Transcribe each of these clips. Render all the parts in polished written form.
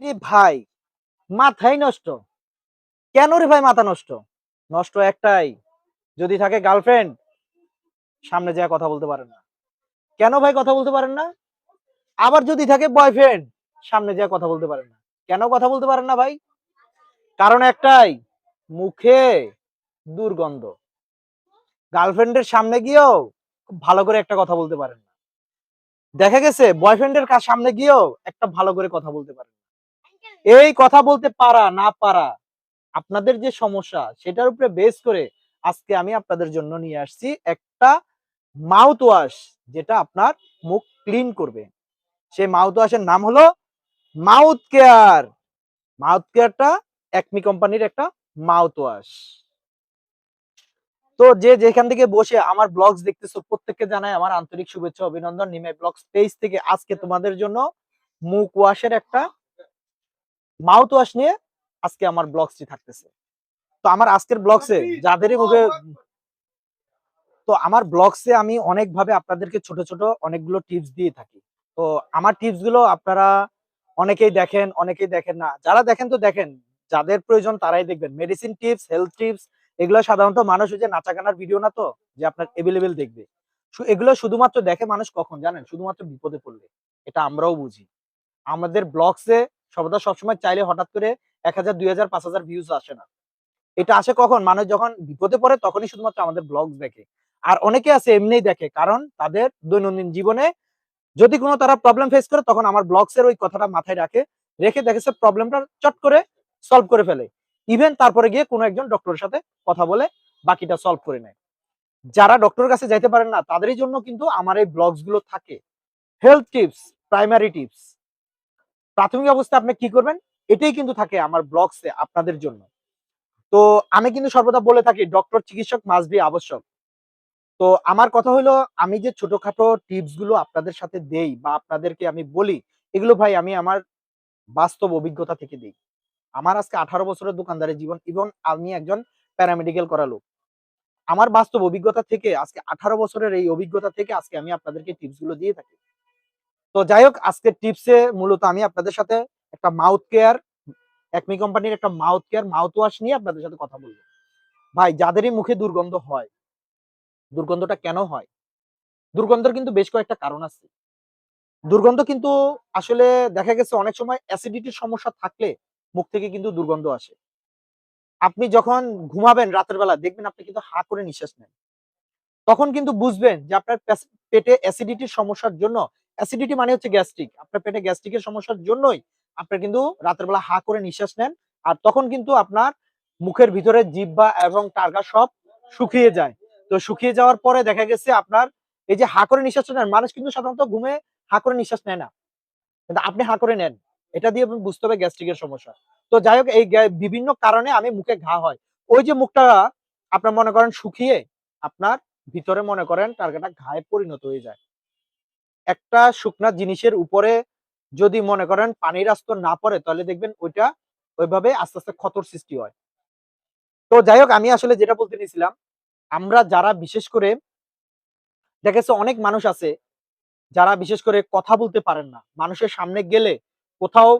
রে ভাই, মাথাই নষ্ট। কেন রে ভাই মাথা নষ্ট? নষ্ট একটাই, যদি থাকে গার্লফ্রেন্ড, সামনে যেয়ে কথা বলতে পারেন না। কেন ভাই কথা বলতে পারেন না? আবার যদি থাকে বয়ফ্রেন্ড, সামনে যেয়ে কথা বলতে পারেন না। কেন কথা বলতে পারেন না ভাই? কারণ একটাই, মুখে দুর্গন্ধ। গার্লফ্রেন্ডের সামনে গিয়েও খুব ভালো করে একটা কথা বলতে পারেন না। দেখা গেছে বয়ফ্রেন্ডের সামনে গিয়েও একটা ভালো করে কথা বলতে পারেন না। এই কথা বলতে পারা না পারা, আপনাদের যে সমস্যা সেটার উপরে বেস করে আজকে আমি আপনাদের জন্য নিয়ে আসছি একটা মাউথ ওয়াশ, যেটা আপনার মুখ ক্লিন করবে। সেই মাউথ ওয়াশের নাম হলো মাউথ কেয়ার। মাউথ কেয়ারটা একমি কোম্পানির একটা মাউথ ওয়াশ। তো যে যেখান থেকে বসে আমার ব্লগস দেখতেছো প্রত্যেককে জানাই আমার আন্তরিক শুভেচ্ছা অভিনন্দন। নিমাই ব্লগস পেজ থেকে আজকে তোমাদের জন্য মুখ ওয়াশের একটা মাউথ ওয়াশ নিয়ে আজকে আমার ব্লগসটি থাকতেছে। তো আমার আজকের ব্লগসে যাদেরই মুখে, তো আমার ব্লগসে আমি অনেকভাবে আপনাদেরকে ছোট ছোট অনেকগুলো টিপস দিয়ে থাকি। তো আমার টিপস গুলো আপনারা অনেকেই দেখেন, অনেকেই দেখেন না। যারা দেখেন তো দেখেন, যাদের প্রয়োজন তারাই দেখবেন। মেডিসিন টিপস, হেলথ টিপস, এগুলো সাধারণত মানুষ ওই যে নাচাগানার ভিডিও না, তো যে আপনার এভেলেবেল দেখবে। এগুলো শুধুমাত্র দেখে মানুষ কখন জানেন? শুধুমাত্র বিপদে পড়লে। এটা আমরাও বুঝি। আমাদের ব্লগসে সবসময় চাইলে হঠাৎ করে 1000, 2000, 5000 ভিউজ আসে না। এটা আসে কখন? মানুষ যখন বিপদে পড়ে তখনই শুধুমাত্র আমাদের ব্লগ দেখে। আর অনেকে আছে এমনিই দেখে, কারণ তাদের দৈনন্দিন জীবনে যদি কোনো তারা প্রবলেম ফেস করে তখন আমার ব্লগস এর ওই কথাটা মাথায় রাখে, রেখে দেখেছে প্রবলেমটা চট করে সলভ করে ফেলে। ইভেন তারপরে গিয়ে কোনো একজন ডক্টরের সাথে কথা বলে বাকিটা সলভ করে নেয়। যারা ডক্টরের কাছে যাইতে পারেন না তাদেরই জন্য কিন্তু আমার এই ব্লগস গুলো থাকে। হেলথ টিপস, প্রাইমারি টিপস, প্রাথমিক অবস্থায় আপনি কি করবেন, এটাই কিন্তু থাকে আমার ব্লগসে আপনাদের জন্য। তো আমি কিন্তু সর্বদা বলে থাকি ডক্টর চিকিৎসক মাস্ট বি আবশ্যক। তো আমার কথা হলো, আমি যে ছোটখাটো টিপস গুলো আপনাদের সাথে দেই বা আপনাদেরকে আমি বলি, এগুলো ভাই আমি আমার বাস্তব অভিজ্ঞতা থেকে দেই। আমার আজকে 18 বছরের দোকানদারি জীবন এবং আমি একজন প্যারামেডিক্যাল করা লোক। আমার বাস্তব অভিজ্ঞতা থেকে আজকে 18 বছরের এই অভিজ্ঞতা থেকে আজকে আমি আপনাদেরকে টিপস গুলো দিয়ে থাকি। তো যাই হোক, আজকের টিপসে মূলত আমি আপনাদের সাথে একটা মাউথ কেয়ার, একমি কোম্পানির একটা মাউথ কেয়ার মাউথ ওয়াশ নিয়ে আপনাদের সাথে কথা বলবো। ভাই, যাদেরই মুখে দুর্গন্ধ হয়, দুর্গন্ধটা কেন হয়? দুর্গন্ধের কিন্তু বেশ কয়েকটা কারণ আছে। দুর্গন্ধ কিন্তু আসলে দেখা গেছে অনেক সময় অ্যাসিডিটির সমস্যা থাকলে মুখ থেকে কিন্তু দুর্গন্ধ আসে। আপনি যখন ঘুমাবেন রাতের বেলা দেখবেন আপনি কিন্তু হা করে নিঃশ্বাস নেন। তখন কিন্তু বুঝবেন যে আপনার পেটে অ্যাসিডিটির সমস্যার জন্য, অ্যাসিডিটি মানে হচ্ছে গ্যাস্ট্রিক। আপনার পেটে গ্যাস্ট্রিকের সমস্যার জন্যই আপনার কিন্তু রাতের বেলা হা করে নিঃশ্বাস নেন। আর তখন কিন্তু আপনার মুখের ভিতরে জিহ্বা এবং টার্গা সব শুকিয়ে যায়। তো শুকিয়ে যাওয়ার পরে দেখা গেছে আপনার এই যে হা করে নিঃশ্বাসটা নেন, মানুষ কিন্তু সাধারণত ঘুমে হা করে নিঃশ্বাস নেয় না। কিন্তু আপনি হা করে নেন। এটা দিয়ে বুঝতে হবে গ্যাস্ট্রিকের সমস্যা। তো যাই হোক, এই বিভিন্ন কারণে আমি মুখে ঘা হয়। ওই যে মুখটা আপনার মনে করেন শুকিয়ে আপনার ভিতরে মনে করেন টার্গেটটা ঘায়ে পরিণত হয়ে যায়। একটা শুকনা জিনিসের উপরে যদি মনে করেন পানির আস্তর না পড়ে তাহলে দেখবেন ওইটা ওইভাবে আস্তে আস্তে ক্ষতর সৃষ্টি হয়। তো যাই হোক, আমি আসলে যেটা বলতে নিছিলাম, আমরা যারা বিশেষ করে দেখা গেছে অনেক মানুষ আছে যারা বিশেষ করে কথা বলতে পারেন না। মানুষের সামনে গেলে, কোথাও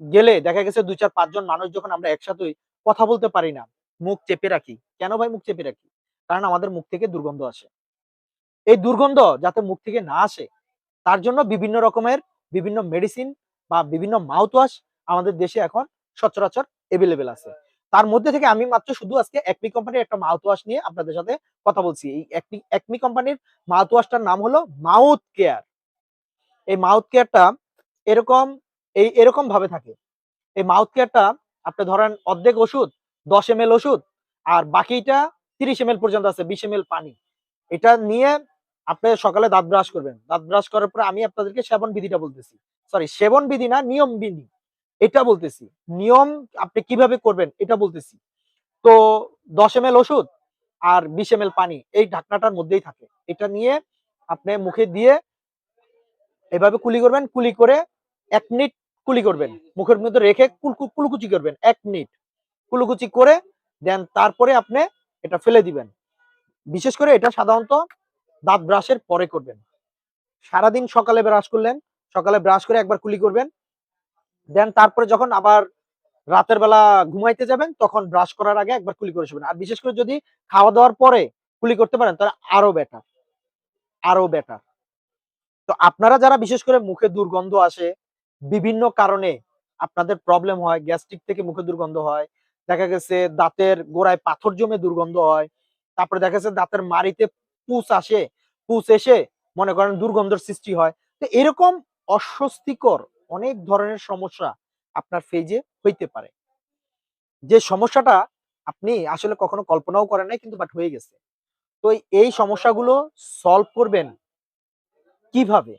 গেলে দেখা গেছে ২, ৪, ৫ জন মানুষ যখন আমরা একসাথে হই, কথা বলতে পারি না। মুখ চেপে রাখি। কেন ভাই মুখ চেপে রাখি? কারণ আমাদের মুখ থেকে দুর্গন্ধ আসে। এই দুর্গন্ধ যাতে মুখ থেকে না আসে তার জন্য বিভিন্ন রকমের বিভিন্ন মেডিসিন বা বিভিন্ন মাউথ ওয়াশ আমাদের দেশে এখন সচরাচর এভেলেবেল আছে। তার মধ্যে থেকে আমি মাত্র শুধু আজকে একমি কোম্পানির একটা মাউথ ওয়াশ নিয়ে আপনাদের সাথে কথা বলছি। এই একমি কোম্পানির মাউথ ওয়াশটার নাম হলো মাউথ কেয়ার। এই মাউথ কেয়ারটা এরকম এরকম ভাবে থাকে। এই মাউথ কেয়ারটা আপনি ধরেন অর্ধেক ওষুধ, 10 এমএল ওষুধ আর বাকিটা 30 এমএল পর্যন্ত আছে, 20 এমএল পানি। এটা নিয়ে আপনি সকালে দাঁত ব্রাশ করবেন। দাঁত ব্রাশ করার পরে আমি আপনাদেরকে সেবন বিধিটা বলতেছি। সরি, সেবন বিধি না, নিয়ম বিধি। এটা বলতেছি। নিয়ম আপনি কিভাবে করবেন এটা বলতেছি। তো 10 এমএল ওষুধ আর 20 এমএল পানি এই ঢাকনাটার মধ্যেই থাকে। এটা নিয়ে আপনি মুখে দিয়ে এভাবে কুলি করবেন। কুলি করে ১ মিনিট কুলি করবেন। মুখের মধ্যে রেখে কুলকুচি করবেন ১ মিনিট। কুলুকুচি করে দেন তারপরে আপনি এটা ফেলে দিবেন। বিশেষ করে এটা সাধারণত দাঁত ব্রাশের পরে করবেন। সারাদিন সকালে ব্রাশ করলেন, সকালে ব্রাশ করে একবার কুলি করবেন। দেন তারপরে যখন আবার রাতের বেলা ঘুমাইতে যাবেন তখন ব্রাশ করার আগে একবার কুলি করে শুবেন। আর বিশেষ করে যদি খাওয়া দাওয়ার পরে কুলি করতে পারেন তাহলে আরো বেটার, আরো বেটার। তো আপনারা যারা বিশেষ করে মুখে দুর্গন্ধ আসে বিভিন্ন কারণে, আপনাদের প্রবলেম হয়, গ্যাস্ট্রিক থেকে মুখে দুর্গন্ধ হয়, দেখা গেছে দাঁতের গোড়ায় পাথর জমে দুর্গন্ধ হয়, তারপরে দেখা গেছে দাঁতের মাড়িতে পুষ আসে, পুষ এসে মনে করেন দুর্গন্ধের সৃষ্টি হয়। তো এরকম অস্বস্তিকর অনেক ধরনের সমস্যা আপনার ফেজে হইতে পারে, যে সমস্যাটা আপনি আসলে কখনো কল্পনাও করেন নাই কিন্তু বাট হয়ে গেছে। তো এই সমস্যাগুলো সলভ করবেন কিভাবে?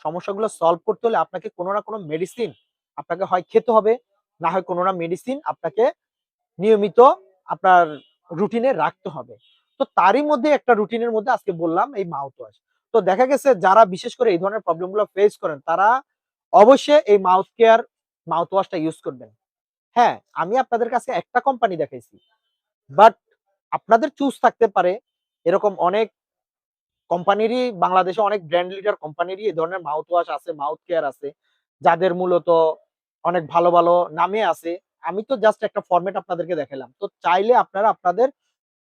সমস্যাগুলো সলভ করতে হলে আপনাকে কোনো না কোনো মেডিসিন আপনাকে হয় খেতে হবে, না হয় কোনো না মেডিসিন আপনাকে নিয়মিত আপনার রুটিনে রাখতে হবে। তো তারই মধ্যে একটা রুটিনের মধ্যে আজকে বললাম এই মাউথ ওয়াশ। তো দেখা গেছে যারা বিশেষ করে এই ধরনের প্রবলেম গুলো ফেস করেন তারা অবশ্যই এই মাউথ কেয়ার মাউথ ওয়াশটা ইউজ করবেন। হ্যাঁ, আমি আপনাদের কাছে একটা কোম্পানি দেখাইছি। বাট আপনাদের চুজ থাকতে পারে এরকম অনেক কোম্পানিরই, বাংলাদেশে অনেক ব্র্যান্ড লিডার কোম্পানিরই এই ধরনের মাউথ ওয়াশ আছে, মাউথ কেয়ার আছে, যাদের মূলত অনেক ভালো, ভালো নামে আছে। আমি তো জাস্ট একটা ফরমেট আপনাদেরকে দেখাইলাম। তো চাইলে আপনারা আপনাদের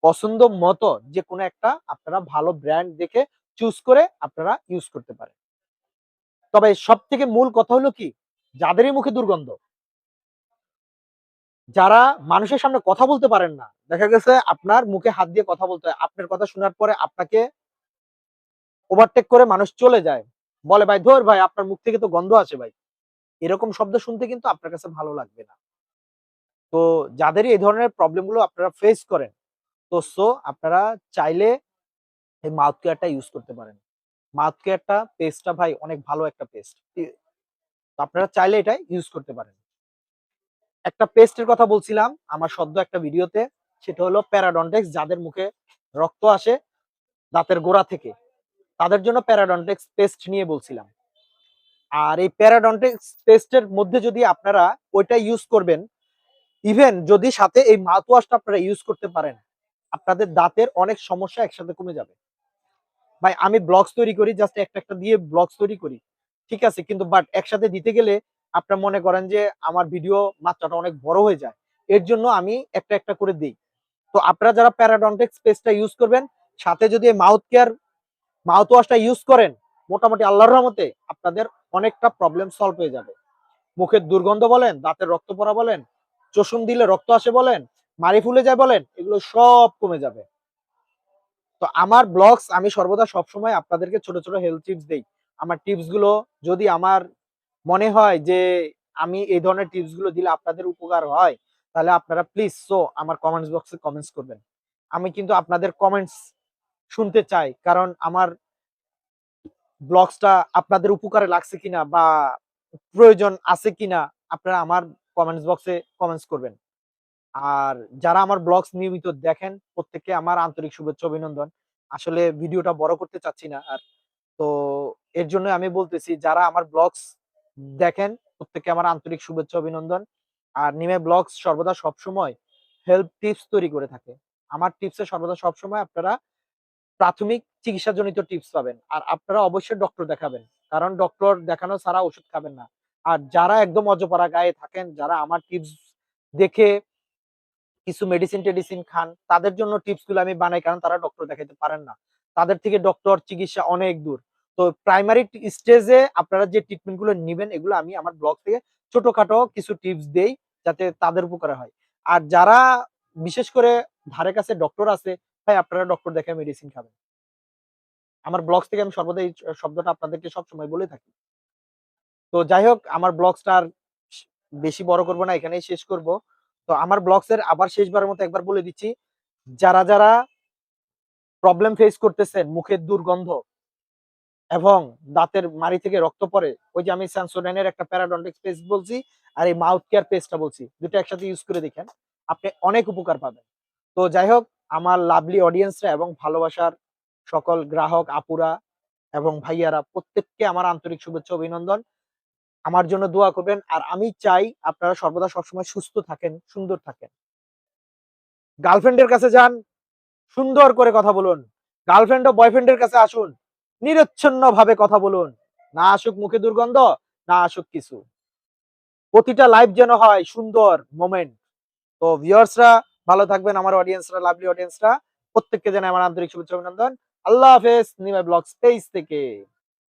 পছন্দ মতো যেকোনো একটা আপনারা ভালো ব্র্যান্ড দেখে চুজ করে আপনারা ইউজ করতে পারেন। তবে সবথেকে মূল কথা হলো কি, যাদেরই মুখে দুর্গন্ধ, যারা মানুষের সামনে কথা বলতে পারেন না, দেখা গেছে আপনার মুখে হাত দিয়ে কথা বলতে হয়। আপনার কথা শোনার পরে আপনাকে ওভারটেক করে মানুষ চলে যায়। বলে, "ভাই ধুর ভাই আপনার মুখ থেকে তো গন্ধ আসে ভাই।" এরকম শব্দ শুনতে কিন্তু আপনার কাছে ভালো লাগবে না। তো যাদেরই এই ধরনের প্রবলেম গুলো আপনারা ফেস করেন, তো আপনারা চাইলে এই মাউথ কেয়ারটা ইউজ করতে পারেন। মাউথ কেয়ারটা পেস্টটা ভাই অনেক ভালো একটা পেস্ট। তো আপনারা চাইলে এটা ইউজ করতে পারেন। একটা পেস্টের কথা বলছিলাম আমার সদ্য একটা ভিডিওতে, সেটা হলো প্যারাডন্টেক্স। যাদের মুখে রক্ত আসে দাঁতের গোড়া থেকে, তাদের জন্য প্যারাডন্টেক্স পেস্ট নিয়ে বলছিলাম। আর এই প্যারাডন্টেক্স পেস্টের মধ্যে যদি আপনারা ওইটা ইউজ করবেন, ইভেন যদি সাথে এই মাউথ ওয়াশটা আপনারা ইউজ করতে পারেন, আপনাদের দাঁতের অনেক সমস্যা একসাথে কমে যাবে। ভাই আমি ব্লগস তৈরি করি, জাস্ট একটা একটা দিয়ে ব্লগস তৈরি করি, ঠিক আছে, কিন্তু বাট একসাথে দিতে গেলে আপনার মনে করেন যে আমার ভিডিও মাত্রাটা অনেক বড় হয়ে যায়। এর জন্য আমি একটা একটা করে দিই। তো আপনারা যারা প্যারাডন্টেক্স পেস্টটা ইউজ করবেন, সাথে যদি মাউথ কেয়ার মাউথ ওয়াশটা ইউজ করেন, মোটামুটি আল্লাহর রহমতে আপনাদের অনেকটা প্রবলেম সলভ হয়ে যাবে। মুখের দুর্গন্ধ বলেন, দাঁতের রক্ত পড়া বলেন, চষুম দিলে রক্ত আসে বলেন, মাড়ি ফুলে যায় বলেন, এগুলো সব কমে যাবে। তো আমার ব্লগস আমি সর্বদা সবসময় আপনাদেরকে ছোট ছোট হেলথ টিপস দেই। আমার টিপস গুলো যদি আমার মনে হয় যে আমি এই ধরনের টিপস গুলো দিলে আপনাদের উপকার হয়, তাহলে আপনারা প্লিজ আমার কমেন্টস বক্সে কমেন্টস করবেন। আমি কিন্তু আপনাদের কমেন্টস শুনতে চাই, কারণ আমার ব্লগসটা আপনাদের উপকারে লাগছে কিনা বা প্রয়োজন আছে কিনা আপনারা আমার কমেন্টস বক্সে কমেন্টস করবেন। আর যারা আমার ব্লগস নিয়মিত দেখেন প্রত্যেককে আমার আন্তরিক শুভেচ্ছা অভিনন্দন। আসলে ভিডিওটা বড় করতে চাচ্ছি না আর। তো এর জন্য আমি বলতেছি যারা আমার ব্লগস দেখেন প্রত্যেককে আমার আন্তরিক শুভেচ্ছা অভিনন্দন। আর নিমে ব্লগস সর্বদা সবসময় হেল্প টিপস তৈরি করে থাকে। আমার টিপসে সর্বদা সবসময় আপনারা প্রাথমিক চিকিৎসাজনিত টিপস পাবেন। আর আপনারা অবশ্যই ডক্টর দেখাবেন। কারণ ডক্টর দেখানো ছাড়া ওষুধ খাবেন না। আর যারা একদম অজপাড়া গায়ে থাকেন, যারা আমার টিপস দেখে কিছু মেডিসিন-টেডিসিন খান, তাদের জন্য টিপস গুলো আমি বানাই, কারণ তারা ডক্টর দেখাইতে পারেন না। তাদের থেকে ডক্টর চিকিৎসা অনেক দূর। তো প্রাইমারি স্টেজে আপনারা যে ট্রিটমেন্ট গুলো নিবেন, এগুলো আমি আমার ব্লগ থেকে ছোটখাটো কিছু টিপস দেই, যাতে তাদের উপকার হয়। আর যারা বিশেষ করে ধারে কাছে ডক্টর আছে, ভাই আপনারা ডক্টর দেখায় মেডিসিন খাবেন। আমার ব্লগস থেকে আমি সর্বদা এই শব্দটা আপনাদেরকে সবসময় বলে থাকি। তো যাই হোক, আমার ব্লগসটা আর বেশি বড় করব না, এখানেই শেষ করব। তো আমার ব্লগস এর আবার শেষবারের মতো একবার বলে দিচ্ছি, যারা যারা প্রবলেম ফেস করতেছেন, মুখের দুর্গন্ধ এবং দাঁতের মাড়ি থেকে রক্ত পড়ে, ওই যে আমি সেন্সোডাইনের একটা প্যারাডন্টিক্স পেস্ট বলছি আর এই মাউথ কেয়ার পেস্টটা বলছি, দুটো একসাথে ইউজ করে দেখেন, আপনি অনেক উপকার পাবেন। তো যাই হোক, আমার লাভলি অডিয়েন্সরা এবং ভালোবাসার সকল গ্রাহক আপুরা এবং ভাইয়ারা প্রত্যেককে আমার আন্তরিক শুভেচ্ছা অভিনন্দন। আমার জন্য দোয়া করবেন। আর আমি চাই আপনারা সর্বদা সবসময় সুস্থ থাকেন, সুন্দর থাকেন। গার্লফ্রেন্ডের কাছে যান, সুন্দর করে কথা বলুন। গার্লফ্রেন্ড ও বয়ফ্রেন্ডের কাছে আসুন, নিরচ্ছন্ন ভাবে কথা বলুন। না আসুক মুখে দুর্গন্ধ, না আসুক কিছু। প্রতিটা লাইভ যেন হয় সুন্দর মোমেন্ট। তো ভিউয়ার্সরা ভালো থাকবেন, আমার অডিয়েন্সরা, লাভলি অডিয়েন্সরা, প্রত্যেককে জানাই আমার আন্তরিক শুভেচ্ছা অভিনন্দন। আল্লাহ হাফেজ নিমাই ব্লগস পেজ থেকে।